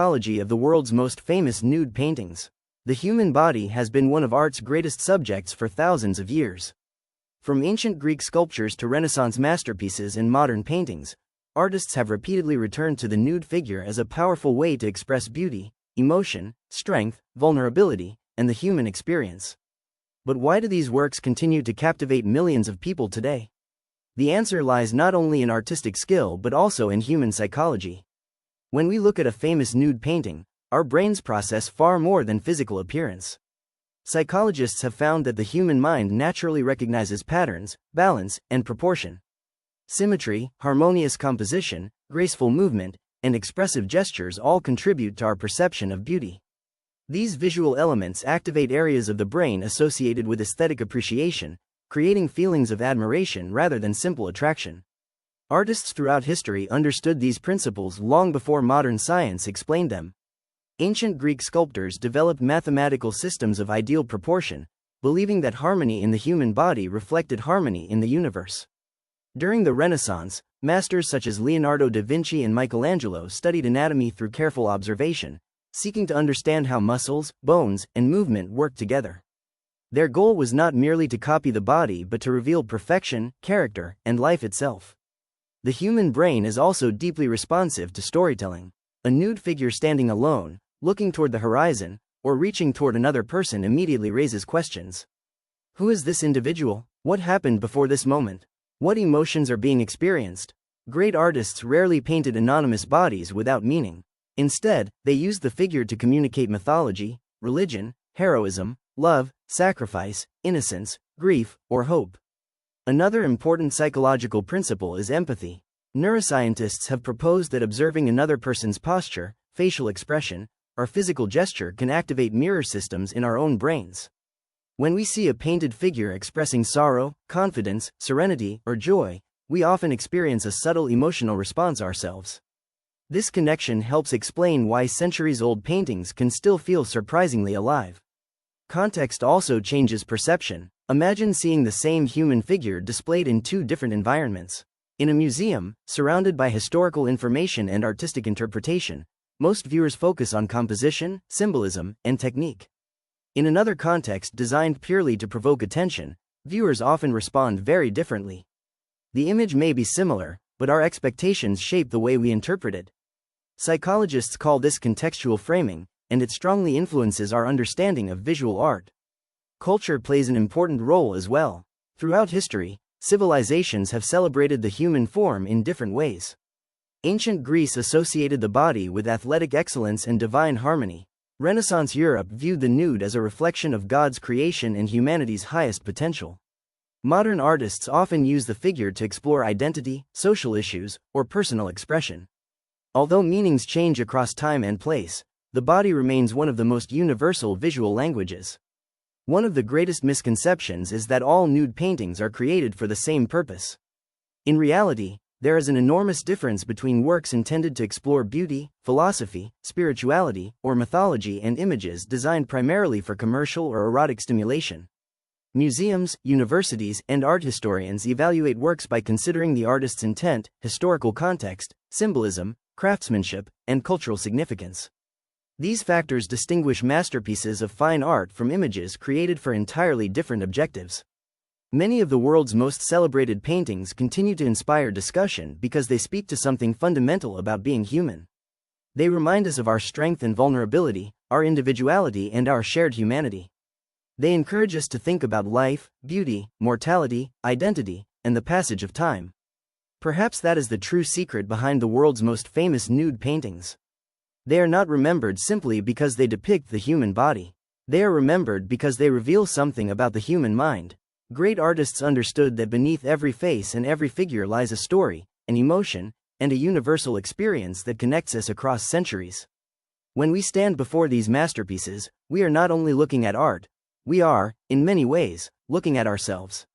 Psychology of the world's most famous nude paintings. The human body has been one of art's greatest subjects for thousands of years. From ancient Greek sculptures to Renaissance masterpieces in modern paintings, artists have repeatedly returned to the nude figure as a powerful way to express beauty, emotion, strength, vulnerability, and the human experience. But why do these works continue to captivate millions of people today? The answer lies not only in artistic skill but also in human psychology. When we look at a famous nude painting, our brains process far more than physical appearance. Psychologists have found that the human mind naturally recognizes patterns, balance, and proportion. Symmetry, harmonious composition, graceful movement, and expressive gestures all contribute to our perception of beauty. These visual elements activate areas of the brain associated with aesthetic appreciation, creating feelings of admiration rather than simple attraction. Artists throughout history understood these principles long before modern science explained them. Ancient Greek sculptors developed mathematical systems of ideal proportion, believing that harmony in the human body reflected harmony in the universe. During the Renaissance, masters such as Leonardo da Vinci and Michelangelo studied anatomy through careful observation, seeking to understand how muscles, bones, and movement work together. Their goal was not merely to copy the body but to reveal perfection, character, and life itself. The human brain is also deeply responsive to storytelling. A nude figure standing alone, looking toward the horizon, or reaching toward another person immediately raises questions. Who is this individual? What happened before this moment? What emotions are being experienced? Great artists rarely painted anonymous bodies without meaning. Instead, they used the figure to communicate mythology, religion, heroism, love, sacrifice, innocence, grief, or hope. Another important psychological principle is empathy. Neuroscientists have proposed that observing another person's posture, facial expression, or physical gesture can activate mirror systems in our own brains. When we see a painted figure expressing sorrow, confidence, serenity, or joy, we often experience a subtle emotional response ourselves. This connection helps explain why centuries-old paintings can still feel surprisingly alive. Context also changes perception. Imagine seeing the same human figure displayed in two different environments. In a museum, surrounded by historical information and artistic interpretation, most viewers focus on composition, symbolism, and technique. In another context designed purely to provoke attention, viewers often respond very differently. The image may be similar, but our expectations shape the way we interpret it. Psychologists call this contextual framing, and it strongly influences our understanding of visual art. Culture plays an important role as well. Throughout history, civilizations have celebrated the human form in different ways. Ancient Greece associated the body with athletic excellence and divine harmony. Renaissance Europe viewed the nude as a reflection of God's creation and humanity's highest potential. Modern artists often use the figure to explore identity, social issues, or personal expression. Although meanings change across time and place, the body remains one of the most universal visual languages. One of the greatest misconceptions is that all nude paintings are created for the same purpose. In reality, there is an enormous difference between works intended to explore beauty, philosophy, spirituality, or mythology and images designed primarily for commercial or erotic stimulation. Museums, universities, and art historians evaluate works by considering the artist's intent, historical context, symbolism, craftsmanship, and cultural significance. These factors distinguish masterpieces of fine art from images created for entirely different objectives. Many of the world's most celebrated paintings continue to inspire discussion because they speak to something fundamental about being human. They remind us of our strength and vulnerability, our individuality, and our shared humanity. They encourage us to think about life, beauty, mortality, identity, and the passage of time. Perhaps that is the true secret behind the world's most famous nude paintings. They are not remembered simply because they depict the human body. They are remembered because they reveal something about the human mind. Great artists understood that beneath every face and every figure lies a story, an emotion, and a universal experience that connects us across centuries. When we stand before these masterpieces, we are not only looking at art, we are, in many ways, looking at ourselves.